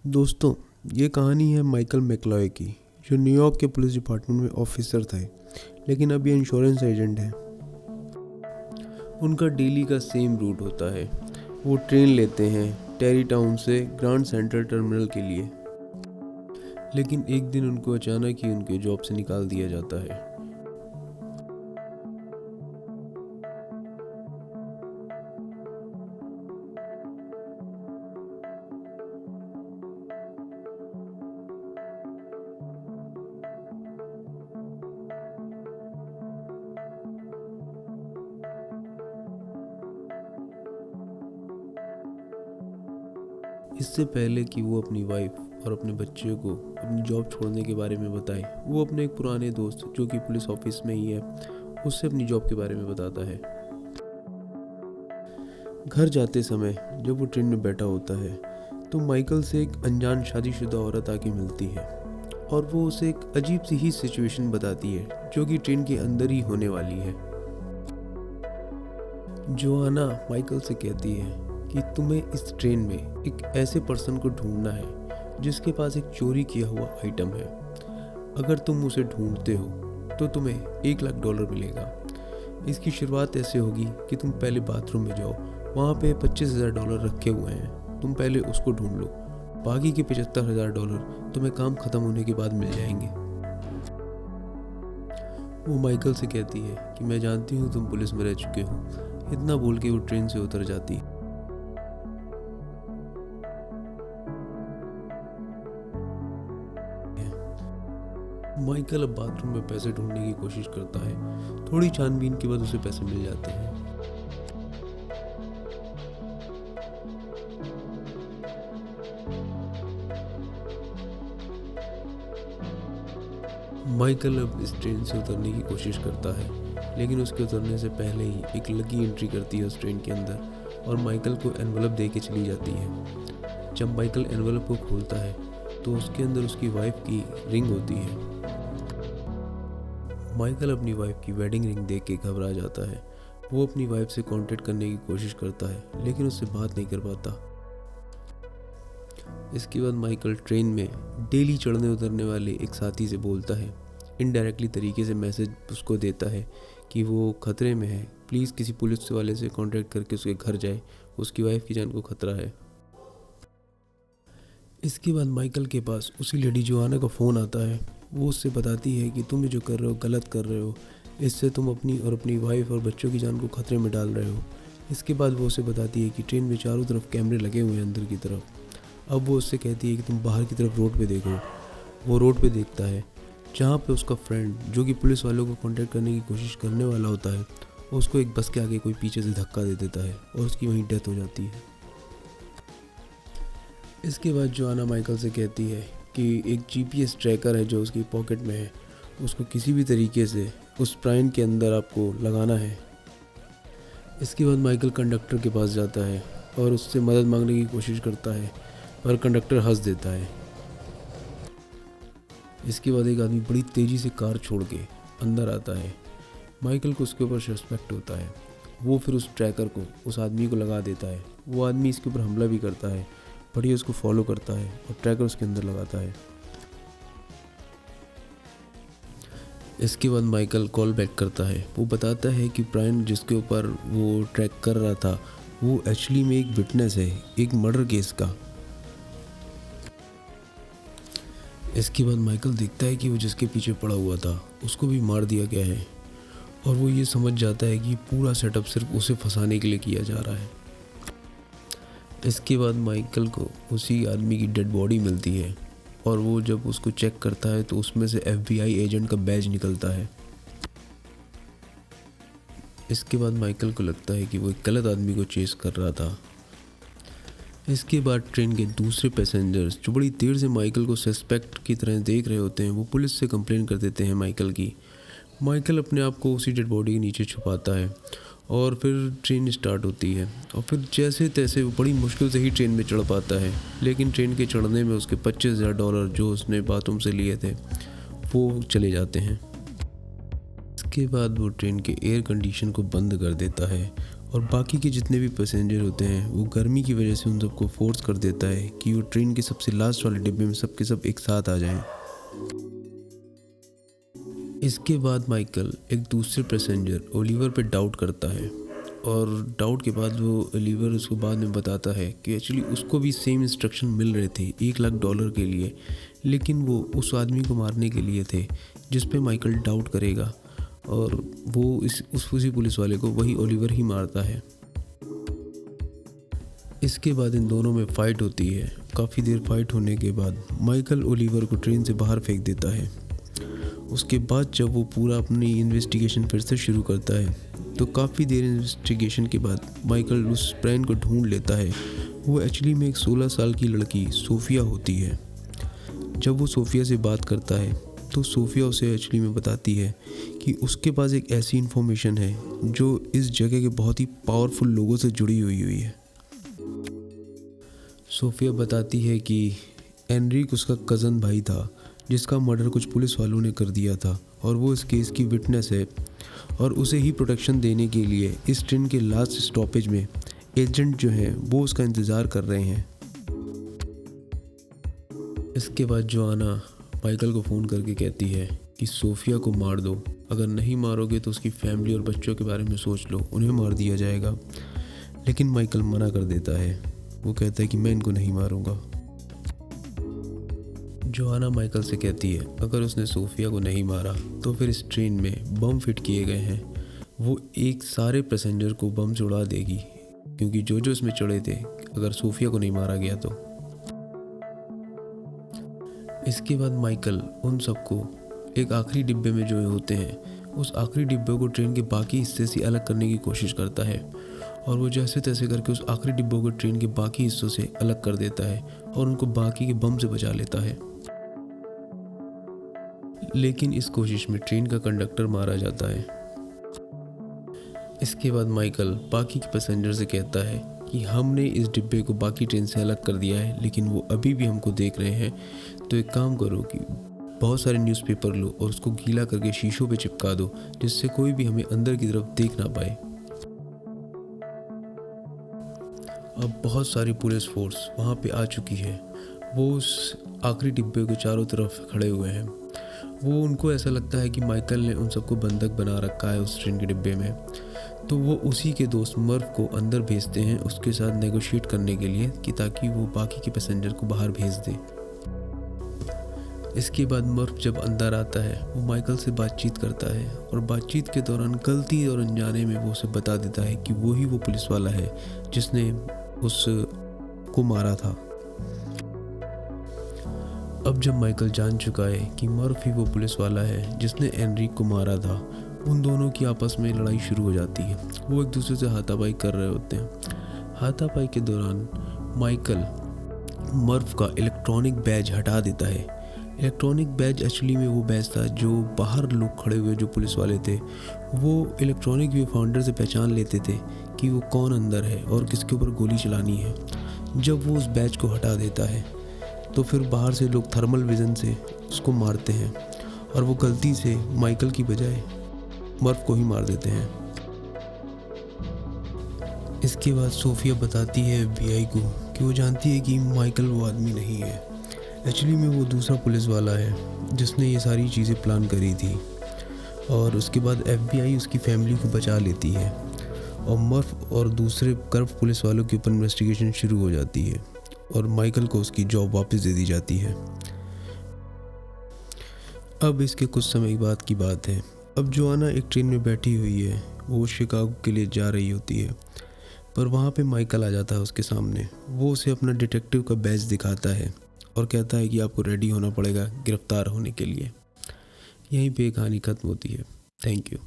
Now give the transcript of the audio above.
दोस्तों, ये कहानी है माइकल मैकलॉय की, जो न्यूयॉर्क के पुलिस डिपार्टमेंट में ऑफिसर थे, लेकिन अब ये इंश्योरेंस एजेंट हैं। उनका डेली का सेम रूट होता है। वो ट्रेन लेते हैं टेरी टाउन से ग्रांड सेंट्रल टर्मिनल के लिए। लेकिन एक दिन उनको अचानक ही उनके जॉब से निकाल दिया जाता है। इससे पहले कि वो अपनी वाइफ और अपने बच्चे को अपनी जॉब छोड़ने के बारे में बताए, वो अपने एक पुराने दोस्त जो कि पुलिस ऑफिस में ही है, उससे अपनी जॉब के बारे में बताता है। घर जाते समय जब वो ट्रेन में बैठा होता है तो माइकल से एक अनजान शादीशुदा औरत आके मिलती है और वो उसे एक अजीब सी ही सिचुएशन बताती है जो कि ट्रेन के अंदर ही होने वाली है। जोआना माइकल से कहती है कि तुम्हें इस ट्रेन में एक ऐसे पर्सन को ढूंढना है जिसके पास एक चोरी किया हुआ आइटम है। अगर तुम उसे ढूंढते हो तो तुम्हें $1,00,000 मिलेगा। इसकी शुरुआत ऐसे होगी कि तुम पहले बाथरूम में जाओ, वहाँ पे $25,000 रखे हुए हैं, तुम पहले उसको ढूंढ लो। बाकी के $75,000 तुम्हें काम ख़त्म होने के बाद मिल जाएंगे। वो माइकल से कहती है कि मैं जानती हूँ तुम पुलिस में रह चुके हो। इतना बोल के वो ट्रेन से उतर जाती है। माइकल अब बाथरूम में पैसे ढूंढने की कोशिश करता है। थोड़ी छानबीन के बाद उसे पैसे मिल जाते हैं। माइकल अब इस ट्रेन से उतरने की कोशिश करता है, लेकिन उसके उतरने से पहले ही एक लकी एंट्री करती है उस ट्रेन के अंदर और माइकल को एनवलप दे के चली जाती है। जब माइकल एनवलप को खोलता है तो उसके अंदर उसकी वाइफ की रिंग होती है। माइकल अपनी वाइफ की वेडिंग रिंग देख के घबरा जाता है। वो अपनी वाइफ से कांटेक्ट करने की कोशिश करता है, लेकिन उससे बात नहीं कर पाता। इसके बाद माइकल ट्रेन में डेली चढ़ने उतरने वाले एक साथी से बोलता है। इनडायरेक्टली तरीके से मैसेज उसको देता है कि वो खतरे में है, प्लीज़ किसी पुलिस वाले से कांटेक्ट करके उसके घर जाए, उसकी वाइफ की जान को खतरा है। इसके बाद माइकल के पास उसी लेडी जोआना का फ़ोन आता है। वो उससे बताती है कि तुम जो कर रहे हो गलत कर रहे हो, इससे तुम अपनी और अपनी वाइफ और बच्चों की जान को खतरे में डाल रहे हो। इसके बाद वो उसे बताती है कि ट्रेन में चारों तरफ कैमरे लगे हुए हैं अंदर की तरफ। अब वो उससे कहती है कि तुम बाहर की तरफ रोड पे देखो। वो रोड पे देखता है जहाँ पे उसका फ्रेंड जो कि पुलिस वालों को कांटेक्ट करने की कोशिश करने वाला होता है, उसको एक बस के आगे कोई पीछे से धक्का दे देता है और उसकी वहीं डेथ हो जाती है। इसके बाद जोआना माइकल से कहती है कि एक जीपीएस ट्रैकर है जो उसकी पॉकेट में है, उसको किसी भी तरीके से उस प्राइन के अंदर आपको लगाना है। इसके बाद माइकल कंडक्टर के पास जाता है और उससे मदद मांगने की कोशिश करता है, पर कंडक्टर हंस देता है। इसके बाद एक आदमी बड़ी तेज़ी से कार छोड़ के अंदर आता है। माइकल को उसके ऊपर सस्पेक्ट होता है। वो फिर उस ट्रैकर को उस आदमी को लगा देता है। वो आदमी इसके ऊपर हमला भी करता है, पर ये उसको फॉलो करता है और ट्रैकर उसके अंदर लगाता है। इसके बाद माइकल कॉल बैक करता है। वो बताता है कि प्राइन जिसके ऊपर वो ट्रैक कर रहा था वो एक्चुअली में एक विटनेस है, एक मर्डर केस का। इसके बाद माइकल देखता है कि वो जिसके पीछे पड़ा हुआ था उसको भी मार दिया गया है और वो ये समझ जाता है कि पूरा सेटअप सिर्फ उसे फंसाने के लिए किया जा रहा है। इसके बाद माइकल को उसी आदमी की डेड बॉडी मिलती है और वो जब उसको चेक करता है तो उसमें से FBI एजेंट का बैज निकलता है। इसके बाद माइकल को लगता है कि वो एक गलत आदमी को चेस कर रहा था। इसके बाद ट्रेन के दूसरे पैसेंजर्स जो बड़ी देर से माइकल को सस्पेक्ट की तरह देख रहे होते हैं, वो पुलिस से कंप्लेन कर देते हैं माइकल की। माइकल अपने आप को उसी डेड बॉडी के नीचे छुपाता है और फिर ट्रेन स्टार्ट होती है और फिर जैसे तैसे वो बड़ी मुश्किल से ही ट्रेन में चढ़ पाता है, लेकिन ट्रेन के चढ़ने में उसके $25,000 जो उसने बाथरूम से लिए थे वो चले जाते हैं। इसके बाद वो ट्रेन के एयर कंडीशन को बंद कर देता है और बाकी के जितने भी पैसेंजर होते हैं वो गर्मी की वजह से उन सबको फोर्स कर देता है कि वो ट्रेन के सबसे लास्ट वाले डिब्बे में सब के सब एक साथ आ जाएं। इसके बाद माइकल एक दूसरे पैसेंजर ओलिवर पे डाउट करता है और डाउट के बाद वो ओलिवर उसको बाद में बताता है कि एक्चुअली उसको भी सेम इंस्ट्रक्शन मिल रहे थे $1,00,000 के लिए, लेकिन वो उस आदमी को मारने के लिए थे जिस पे माइकल डाउट करेगा और वो उसी पुलिस वाले को वही ओलिवर ही मारता है। इसके बाद इन दोनों में फ़ाइट होती है। काफ़ी देर फाइट होने के बाद माइकल ओलिवर को ट्रेन से बाहर फेंक देता है। उसके बाद जब वो पूरा अपनी इन्वेस्टिगेशन फिर से शुरू करता है तो काफ़ी देर इन्वेस्टिगेशन के बाद माइकल उस ब्रायन को ढूंढ लेता है। वो एक्चुअली में एक 16 साल की लड़की सोफिया होती है। जब वो सोफिया से बात करता है तो सोफिया उसे एक्चुअली में बताती है कि उसके पास एक ऐसी इन्फॉर्मेशन है जो इस जगह के बहुत ही पावरफुल लोगों से जुड़ी हुई है। सोफिया बताती है कि एनरिक उसका कज़न भाई था जिसका मर्डर कुछ पुलिस वालों ने कर दिया था और वो इस केस की विटनेस है और उसे ही प्रोटेक्शन देने के लिए इस ट्रेन के लास्ट स्टॉपेज में एजेंट जो हैं वो उसका इंतज़ार कर रहे हैं। इसके बाद जोआना माइकल को फ़ोन करके कहती है कि सोफिया को मार दो, अगर नहीं मारोगे तो उसकी फैमिली और बच्चों के बारे में सोच लो, उन्हें मार दिया जाएगा। लेकिन माइकल मना कर देता है। वो कहता है कि मैं इनको नहीं मारूंगा। जोआना माइकल से कहती है अगर उसने सोफिया को नहीं मारा तो फिर इस ट्रेन में बम फिट किए गए हैं, वो एक सारे पैसेंजर को बम से उड़ा देगी, क्योंकि जो जो इसमें चढ़े थे अगर सोफिया को नहीं मारा गया तो। इसके बाद माइकल उन सबको एक आखिरी डिब्बे में जो होते हैं उस आखिरी डिब्बे को ट्रेन के बाकी हिस्से से अलग करने की कोशिश करता है और वो जैसे तैसे करके उस आखिरी डिब्बों को ट्रेन के बाकी हिस्सों से अलग कर देता है और उनको बाकी के बम से बचा लेता है। लेकिन इस कोशिश में ट्रेन का कंडक्टर मारा जाता है। इसके बाद माइकल बाकी के पैसेंजर से कहता है कि हमने इस डिब्बे को बाकी ट्रेन से अलग कर दिया है लेकिन वो अभी भी हमको देख रहे हैं, तो एक काम करो कि बहुत सारे न्यूज़पेपर लो और उसको गीला करके शीशों पे चिपका दो जिससे कोई भी हमें अंदर की तरफ देख ना पाए। अब बहुत सारी पुलिस फोर्स वहाँ पे आ चुकी है। वो उस आखिरी डिब्बे के चारों तरफ खड़े हुए हैं। वो उनको ऐसा लगता है कि माइकल ने उन सबको बंधक बना रखा है उस ट्रेन के डिब्बे में, तो वो उसी के दोस्त मर्फ को अंदर भेजते हैं उसके साथ नेगोशिएट करने के लिए कि ताकि वो बाकी के पैसेंजर को बाहर भेज दे। इसके बाद मर्फ जब अंदर आता है वो माइकल से बातचीत करता है और बातचीत के दौरान गलती और अनजाने में वो उसे बता देता है कि वो ही वो पुलिस वाला है जिसने उस को मारा था। अब जब माइकल जान चुका है कि मर्फ ही वो पुलिस वाला है जिसने एनरिक को मारा था, उन दोनों की आपस में लड़ाई शुरू हो जाती है। वो एक दूसरे से हाथापाई कर रहे होते हैं। हाथापाई के दौरान माइकल मर्फ का इलेक्ट्रॉनिक बैज हटा देता है। इलेक्ट्रॉनिक बैज एक्चुअली में वो बैज था जो बाहर लोग खड़े हुए जो पुलिस वाले थे वो इलेक्ट्रॉनिक व्यू फाउंडर से पहचान लेते थे कि वो कौन अंदर है और किसके ऊपर गोली चलानी है। जब वो उस बैज को हटा देता है तो फिर बाहर से लोग थर्मल विज़न से उसको मारते हैं और वो गलती से माइकल की बजाय मर्फ को ही मार देते हैं। इसके बाद सोफिया बताती है FBI को कि वो जानती है कि माइकल वो आदमी नहीं है, एक्चुअली में वो दूसरा पुलिस वाला है जिसने ये सारी चीज़ें प्लान करी थी। और उसके बाद FBI उसकी फैमिली को बचा लेती है और मर्फ और दूसरे करप्ट पुलिस वालों के ऊपर इन्वेस्टिगेशन शुरू हो जाती है और माइकल को उसकी जॉब वापस दे दी जाती है। अब इसके कुछ समय बाद की बात है। अब जोआना एक ट्रेन में बैठी हुई है, वो शिकागो के लिए जा रही होती है, पर वहाँ पे माइकल आ जाता है उसके सामने। वो उसे अपना डिटेक्टिव का बैज दिखाता है और कहता है कि आपको रेडी होना पड़ेगा गिरफ्तार होने के लिए। यहीं पे कहानी ख़त्म होती है। Thank you.